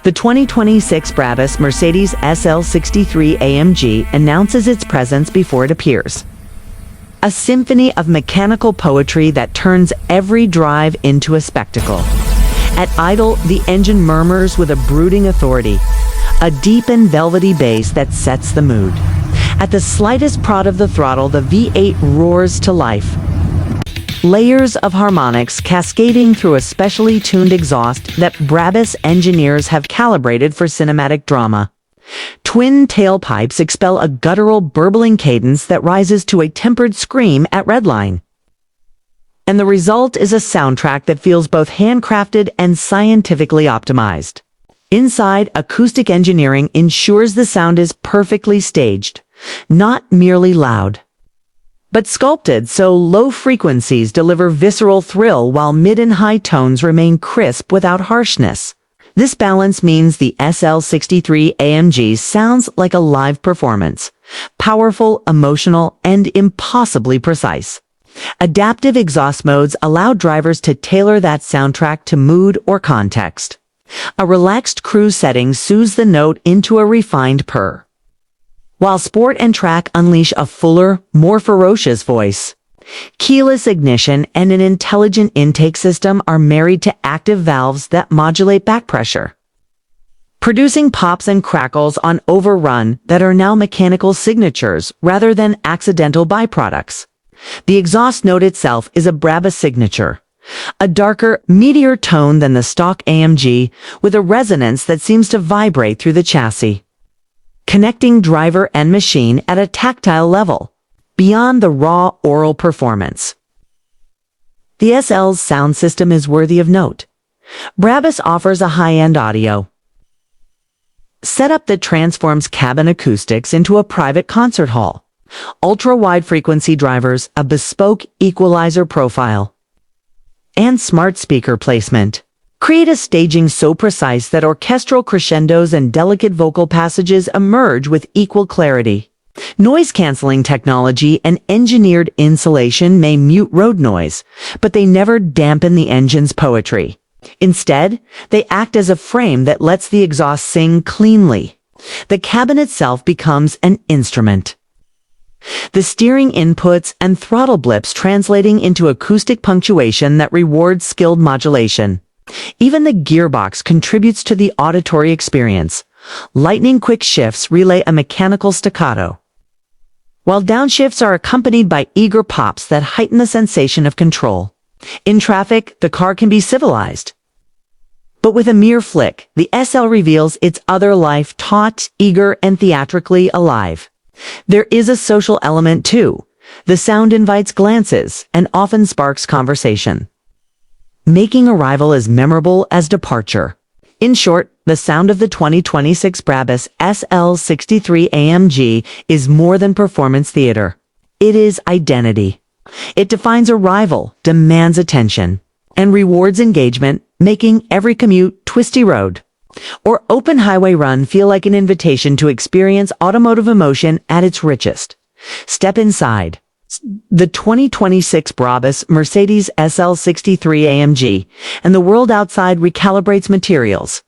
The 2026 BRABUS Mercedes SL 63 AMG announces its presence before it appears. A symphony of mechanical poetry that turns every drive into a spectacle. At idle, the engine murmurs with a brooding authority, a deep and velvety bass that sets the mood. At the slightest prod of the throttle, the V8 roars to life. Layers of harmonics cascading through a specially tuned exhaust that BRABUS engineers have calibrated for cinematic drama. Twin tailpipes expel a guttural, burbling cadence that rises to a tempered scream at redline. And the result is a soundtrack that feels both handcrafted and scientifically optimized. Inside, acoustic engineering ensures the sound is perfectly staged, not merely loud, but sculpted so low frequencies deliver visceral thrill while mid and high tones remain crisp without harshness. This balance means the SL63 AMG sounds like a live performance, powerful, emotional, and impossibly precise. Adaptive exhaust modes allow drivers to tailor that soundtrack to mood or context. A relaxed cruise setting soothes the note into a refined purr, while Sport and Track unleash a fuller, more ferocious voice. Keyless ignition and an intelligent intake system are married to active valves that modulate back pressure, producing pops and crackles on overrun that are now mechanical signatures rather than accidental byproducts. The exhaust note itself is a BRABUS signature, a darker, meatier tone than the stock AMG, with a resonance that seems to vibrate through the chassis, connecting driver and machine at a tactile level, beyond the raw oral performance. The SL's sound system is worthy of note. BRABUS offers a high-end audio setup that transforms cabin acoustics into a private concert hall, ultra-wide frequency drivers, a bespoke equalizer profile, and smart speaker placement create a staging so precise that orchestral crescendos and delicate vocal passages emerge with equal clarity. Noise-canceling technology and engineered insulation may mute road noise, but they never dampen the engine's poetry. Instead, they act as a frame that lets the exhaust sing cleanly. The cabin itself becomes an instrument, the steering inputs and throttle blips translating into acoustic punctuation that rewards skilled modulation. Even the gearbox contributes to the auditory experience. Lightning-quick shifts relay a mechanical staccato, while downshifts are accompanied by eager pops that heighten the sensation of control. In traffic, the car can be civilized, but with a mere flick, the SL reveals its other life, taut, eager, and theatrically alive. There is a social element too. The sound invites glances and often sparks conversation, making arrival as memorable as departure. In short, the sound of the 2026 BRABUS SL63 AMG is more than performance theater. It is identity. It defines arrival, demands attention, and rewards engagement, making every commute, twisty road, or open highway run feel like an invitation to experience automotive emotion at its richest. Step inside the 2026 BRABUS Mercedes SL63 AMG, and the world outside recalibrates materials,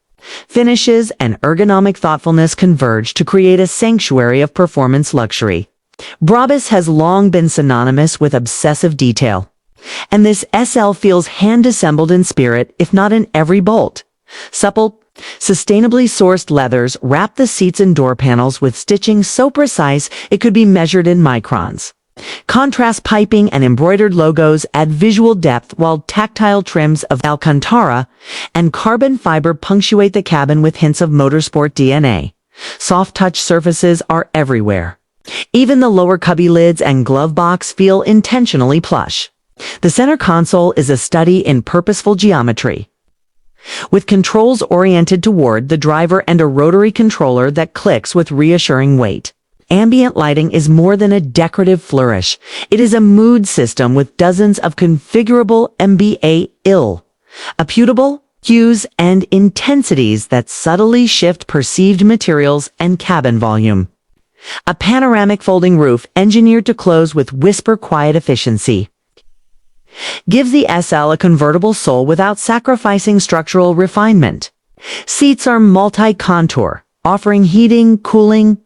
finishes, and ergonomic thoughtfulness converge to create a sanctuary of performance luxury. BRABUS has long been synonymous with obsessive detail, and this SL feels hand-assembled in spirit, if not in every bolt. Supple, sustainably sourced leathers wrap the seats and door panels with stitching so precise it could be measured in microns. Contrast piping and embroidered logos add visual depth, while tactile trims of Alcantara and carbon fiber punctuate the cabin with hints of motorsport DNA. Soft touch surfaces are everywhere. Even the lower cubby lids and glove box feel intentionally plush. The center console is a study in purposeful geometry, with controls oriented toward the driver and a rotary controller that clicks with reassuring weight. Ambient lighting is more than a decorative flourish. It is a mood system with dozens of configurable apputable hues and intensities that subtly shift perceived materials and cabin volume. A panoramic folding roof engineered to close with whisper-quiet efficiency gives the SL a convertible soul without sacrificing structural refinement. Seats are multi-contour, offering heating, cooling,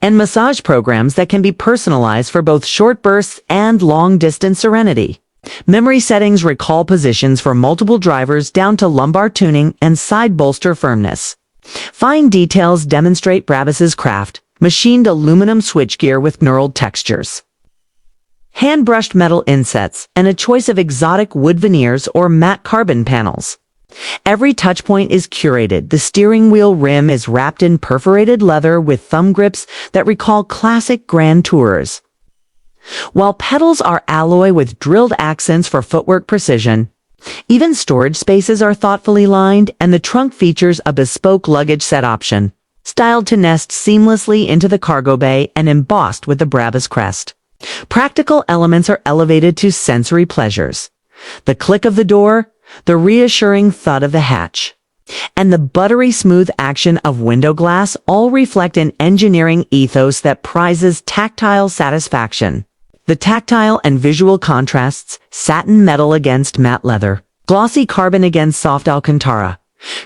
and massage programs that can be personalized for both short bursts and long-distance serenity. Memory settings recall positions for multiple drivers down to lumbar tuning and side bolster firmness. Fine details demonstrate Brabus's craft, machined aluminum switchgear with knurled textures, hand-brushed metal insets, and a choice of exotic wood veneers or matte carbon panels. Every touchpoint is curated. The steering wheel rim is wrapped in perforated leather with thumb grips that recall classic Grand Tourers, while pedals are alloy with drilled accents for footwork precision. Even storage spaces are thoughtfully lined, and the trunk features a bespoke luggage set option, styled to nest seamlessly into the cargo bay and embossed with the Brabus crest. Practical elements are elevated to sensory pleasures. The click of the door, the reassuring thud of the hatch, and the buttery smooth action of window glass all reflect an engineering ethos that prizes tactile satisfaction. The tactile and visual contrasts, satin metal against matte leather, glossy carbon against soft Alcantara,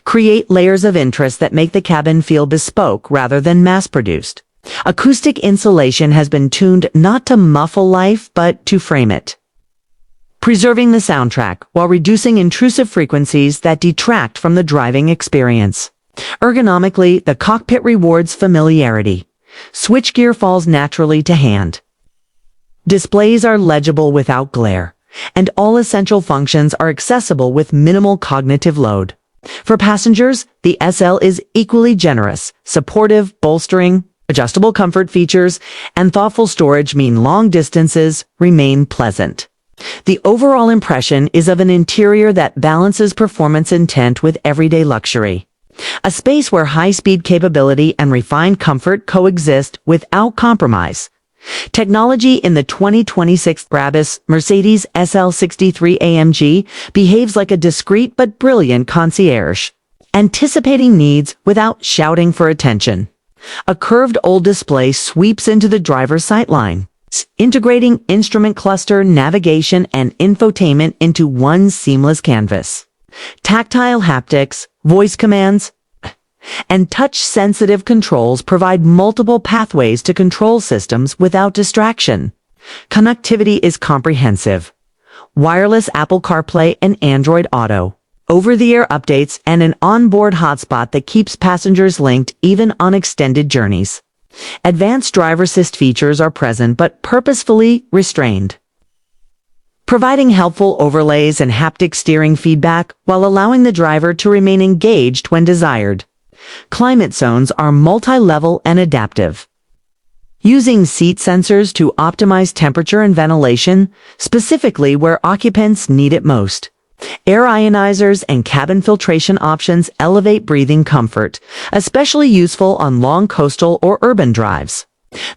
create layers of interest that make the cabin feel bespoke rather than mass-produced. Acoustic insulation has been tuned not to muffle life, but to frame it, preserving the soundtrack while reducing intrusive frequencies that detract from the driving experience. Ergonomically, the cockpit rewards familiarity. Switchgear falls naturally to hand. Displays are legible without glare, and all essential functions are accessible with minimal cognitive load. For passengers, the SL is equally generous. Supportive, bolstering, adjustable comfort features, and thoughtful storage mean long distances remain pleasant. The overall impression is of an interior that balances performance intent with everyday luxury. A space where high-speed capability and refined comfort coexist without compromise. Technology in the 2026 BRABUS Mercedes SL 63 AMG behaves like a discreet but brilliant concierge, anticipating needs without shouting for attention. A curved old display sweeps into the driver's sightline, integrating instrument cluster, navigation, and infotainment into one seamless canvas. Tactile haptics, voice commands, and touch-sensitive controls provide multiple pathways to control systems without distraction. Connectivity is comprehensive. Wireless Apple CarPlay and Android Auto, over-the-air updates, and an onboard hotspot that keeps passengers linked even on extended journeys. Advanced driver assist features are present but purposefully restrained, providing helpful overlays and haptic steering feedback while allowing the driver to remain engaged when desired. Climate zones are multi-level and adaptive, using seat sensors to optimize temperature and ventilation, specifically where occupants need it most. Air ionizers and cabin filtration options elevate breathing comfort, especially useful on long coastal or urban drives.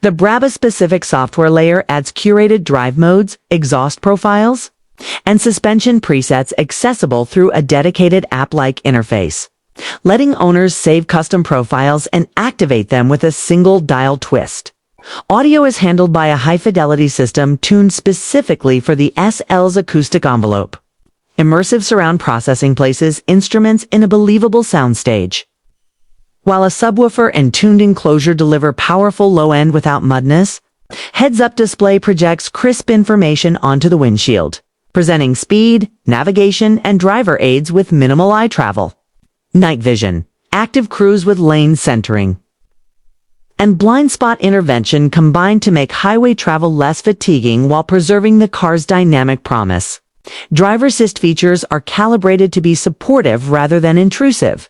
The Brabus-specific software layer adds curated drive modes, exhaust profiles, and suspension presets accessible through a dedicated app-like interface, letting owners save custom profiles and activate them with a single dial twist. Audio is handled by a high-fidelity system tuned specifically for the SL's acoustic envelope. Immersive surround processing places instruments in a believable soundstage, while a subwoofer and tuned enclosure deliver powerful low-end without muddiness. Heads-up display projects crisp information onto the windshield, presenting speed, navigation, and driver aids with minimal eye travel. Night vision, active cruise with lane centering, and blind spot intervention combine to make highway travel less fatiguing while preserving the car's dynamic promise. Driver assist features are calibrated to be supportive rather than intrusive.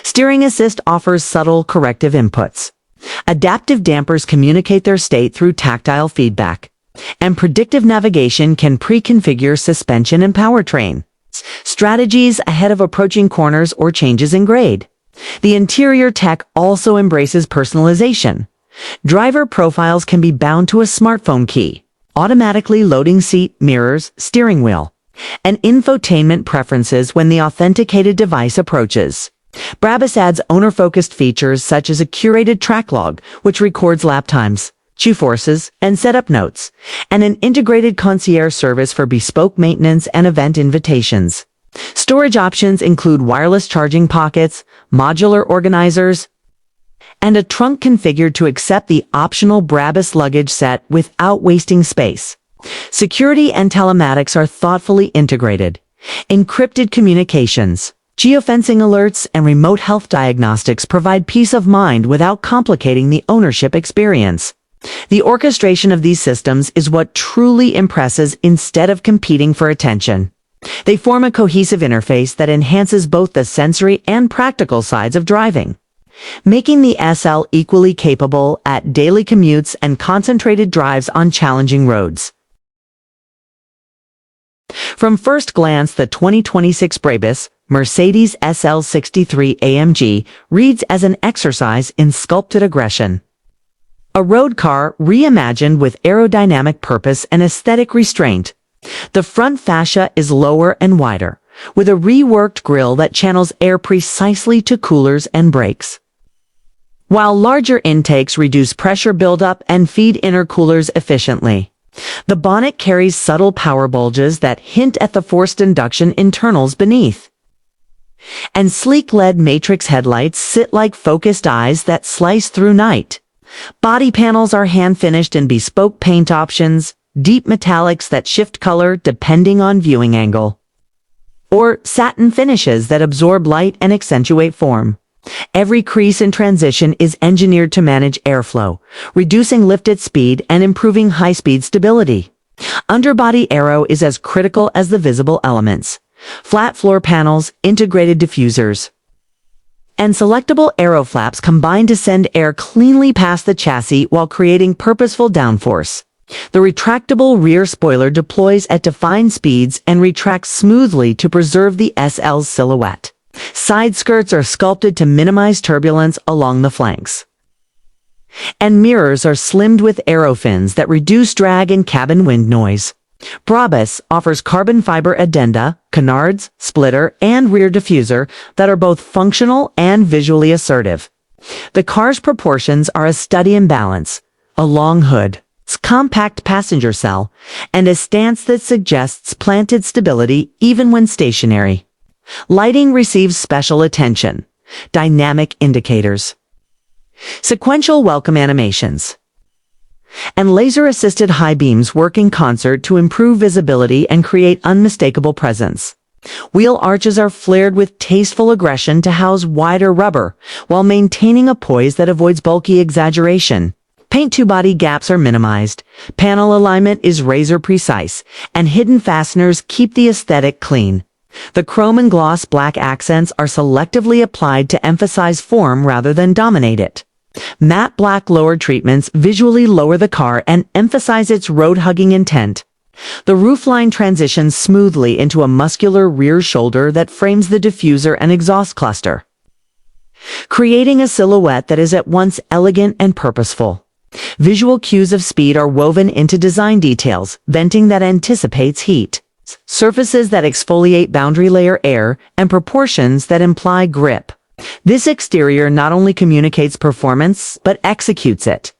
Steering assist offers subtle corrective inputs. Adaptive dampers communicate their state through tactile feedback, and predictive navigation can pre-configure suspension and powertrain strategies ahead of approaching corners or changes in grade. The interior tech also embraces personalization. Driver profiles can be bound to a smartphone key, automatically loading seat, mirrors, steering wheel, and infotainment preferences when the authenticated device approaches. Brabus adds owner-focused features such as a curated track log, which records lap times, G-forces, and setup notes, and an integrated concierge service for bespoke maintenance and event invitations. Storage options include wireless charging pockets, modular organizers, and a trunk configured to accept the optional BRABUS luggage set without wasting space. Security and telematics are thoughtfully integrated. Encrypted communications, geofencing alerts, and remote health diagnostics provide peace of mind without complicating the ownership experience. The orchestration of these systems is what truly impresses instead of competing for attention. They form a cohesive interface that enhances both the sensory and practical sides of driving, making the SL equally capable at daily commutes and concentrated drives on challenging roads. From first glance, the 2026 BRABUS Mercedes SL 63 AMG reads as an exercise in sculpted aggression. A road car reimagined with aerodynamic purpose and aesthetic restraint. The front fascia is lower and wider, with a reworked grille that channels air precisely to coolers and brakes, while larger intakes reduce pressure buildup and feed intercoolers efficiently. The bonnet carries subtle power bulges that hint at the forced induction internals beneath, and sleek LED matrix headlights sit like focused eyes that slice through night. Body panels are hand-finished in bespoke paint options, deep metallics that shift color depending on viewing angle, or satin finishes that absorb light and accentuate form. Every crease and transition is engineered to manage airflow, reducing lift at speed and improving high-speed stability. Underbody aero is as critical as the visible elements. Flat floor panels, integrated diffusers, and selectable aero flaps combine to send air cleanly past the chassis while creating purposeful downforce. The retractable rear spoiler deploys at defined speeds and retracts smoothly to preserve the SL's silhouette. Side skirts are sculpted to minimize turbulence along the flanks, and mirrors are slimmed with aero fins that reduce drag and cabin wind noise. BRABUS offers carbon fiber addenda, canards, splitter, and rear diffuser that are both functional and visually assertive. The car's proportions are a study in balance: a long hood, compact passenger cell, and a stance that suggests planted stability even when stationary. Lighting receives special attention. Dynamic indicators, sequential welcome animations, and laser-assisted high beams work in concert to improve visibility and create unmistakable presence. Wheel arches are flared with tasteful aggression to house wider rubber, while maintaining a poise that avoids bulky exaggeration. Paint-to-body gaps are minimized, panel alignment is razor-precise, and hidden fasteners keep the aesthetic clean. The chrome and gloss black accents are selectively applied to emphasize form rather than dominate it. Matte black lower treatments visually lower the car and emphasize its road-hugging intent. The roofline transitions smoothly into a muscular rear shoulder that frames the diffuser and exhaust cluster, creating a silhouette that is at once elegant and purposeful. Visual cues of speed are woven into design details: venting that anticipates heat, surfaces that exfoliate boundary layer air, and proportions that imply grip. This exterior not only communicates performance, but executes it,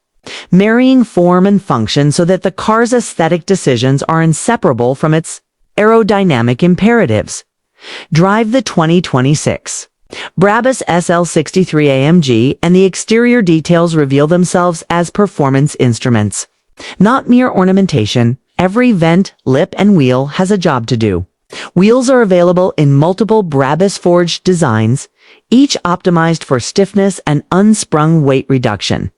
marrying form and function so that the car's aesthetic decisions are inseparable from its aerodynamic imperatives. Drive the 2026 BRABUS SL 63 AMG, and the exterior details reveal themselves as performance instruments, not mere ornamentation. Every vent, lip, and wheel has a job to do. Wheels are available in multiple BRABUS forged designs, each optimized for stiffness and unsprung weight reduction.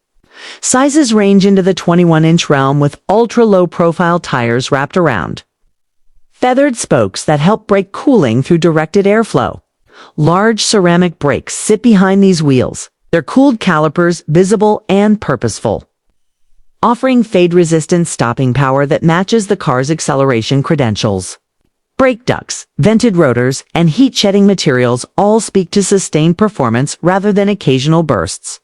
Sizes range into the 21-inch realm with ultra-low profile tires wrapped around feathered spokes that help break cooling through directed airflow. Large ceramic brakes sit behind these wheels, their cooled calipers visible and purposeful, offering fade-resistant stopping power that matches the car's acceleration credentials. Brake ducts, vented rotors, and heat-shedding materials all speak to sustained performance rather than occasional bursts.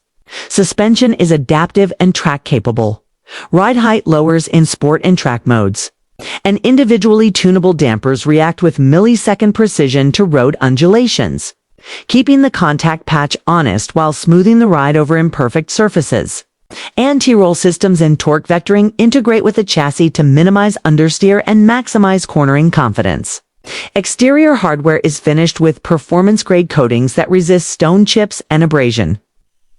Suspension is adaptive and track-capable. Ride height lowers in sport and track modes, and individually tunable dampers react with millisecond precision to road undulations, keeping the contact patch honest while smoothing the ride over imperfect surfaces. Anti-roll systems and torque vectoring integrate with the chassis to minimize understeer and maximize cornering confidence. Exterior hardware is finished with performance-grade coatings that resist stone chips and abrasion.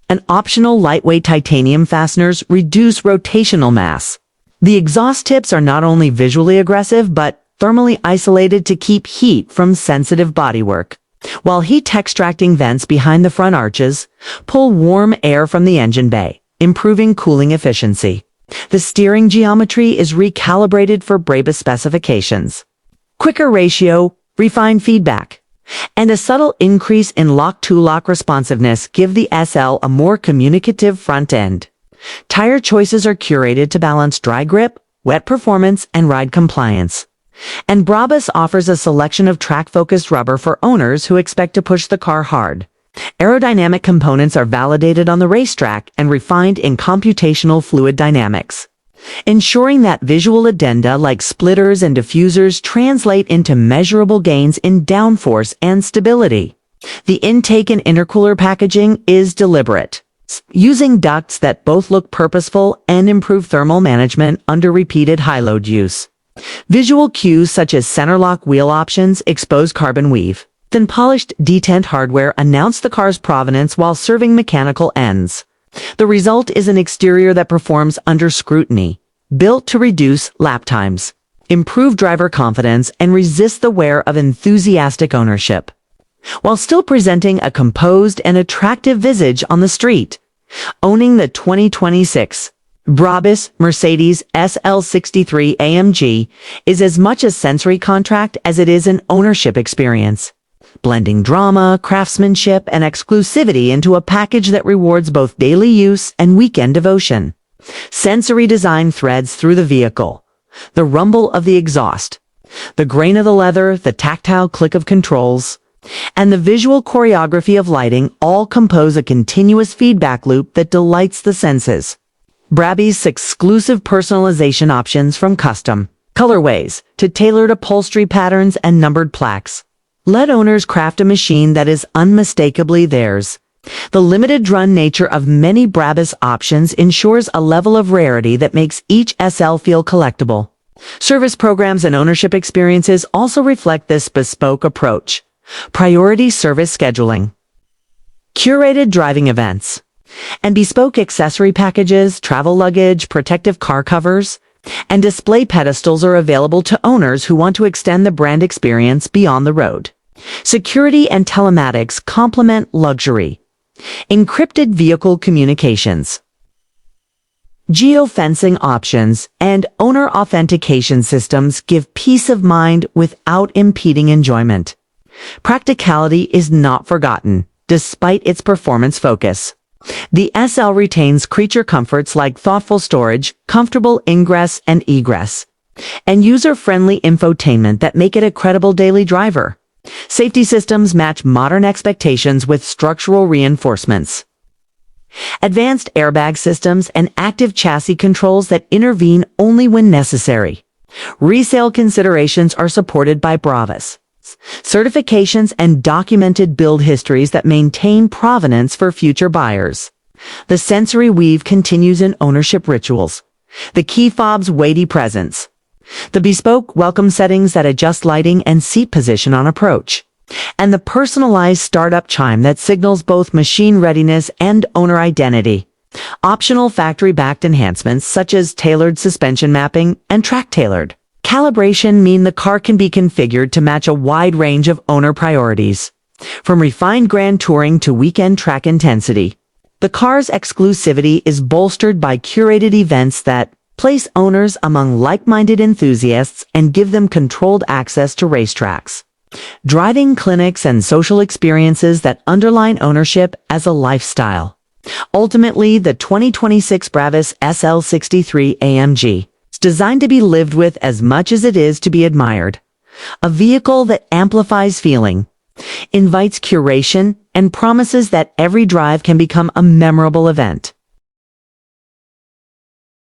And optional lightweight titanium fasteners reduce rotational mass. The exhaust tips are not only visually aggressive, but thermally isolated to keep heat from sensitive bodywork, while heat-extracting vents behind the front arches pull warm air from the engine bay, improving cooling efficiency. The steering geometry is recalibrated for BRABUS specifications. Quicker ratio, refined feedback, and a subtle increase in lock-to-lock responsiveness give the SL a more communicative front end. Tire choices are curated to balance dry grip, wet performance, and ride compliance. And BRABUS offers a selection of track-focused rubber for owners who expect to push the car hard. Aerodynamic components are validated on the racetrack and refined in computational fluid dynamics, ensuring that visual addenda like splitters and diffusers translate into measurable gains in downforce and stability. The intake and intercooler packaging is deliberate, using ducts that both look purposeful and improve thermal management under repeated high-load use. Visual cues such as center lock wheel options, exposed carbon weave, then polished detent hardware announce the car's provenance while serving mechanical ends. The result is an exterior that performs under scrutiny, built to reduce lap times, improve driver confidence, and resist the wear of enthusiastic ownership, while still presenting a composed and attractive visage on the street. Owning the 2026 BRABUS Mercedes SL63 AMG is as much a sensory contract as it is an ownership experience, blending drama, craftsmanship, and exclusivity into a package that rewards both daily use and weekend devotion. Sensory design threads through the vehicle. The rumble of the exhaust, the grain of the leather, the tactile click of controls, and the visual choreography of lighting all compose a continuous feedback loop that delights the senses. BRABUS exclusive personalization options from custom colorways to tailored upholstery patterns and numbered plaques let owners craft a machine that is unmistakably theirs. The limited-run nature of many BRABUS options ensures a level of rarity that makes each SL feel collectible. Service programs and ownership experiences also reflect this bespoke approach. Priority service scheduling, curated driving events, and bespoke accessory packages, travel luggage, protective car covers, and display pedestals are available to owners who want to extend the brand experience beyond the road. Security and telematics complement luxury. Encrypted vehicle communications, geofencing options, and owner authentication systems give peace of mind without impeding enjoyment. Practicality is not forgotten, despite its performance focus. The SL retains creature comforts like thoughtful storage, comfortable ingress and egress, and user-friendly infotainment that make it a credible daily driver. Safety systems match modern expectations with structural reinforcements, advanced airbag systems, and active chassis controls that intervene only when necessary. Resale considerations are supported by BRABUS certifications and documented build histories that maintain provenance for future buyers. The sensory weave continues in ownership rituals, the key fob's weighty presence, the bespoke welcome settings that adjust lighting and seat position on approach, and the personalized startup chime that signals both machine readiness and owner identity. Optional factory-backed enhancements such as tailored suspension mapping and track-tailored calibration mean the car can be configured to match a wide range of owner priorities. From refined grand touring to weekend track intensity, the car's exclusivity is bolstered by curated events that place owners among like-minded enthusiasts and give them controlled access to racetracks, driving clinics, and social experiences that underline ownership as a lifestyle. Ultimately, the 2026 BRABUS SL63 AMG is designed to be lived with as much as it is to be admired. A vehicle that amplifies feeling, invites curation, and promises that every drive can become a memorable event.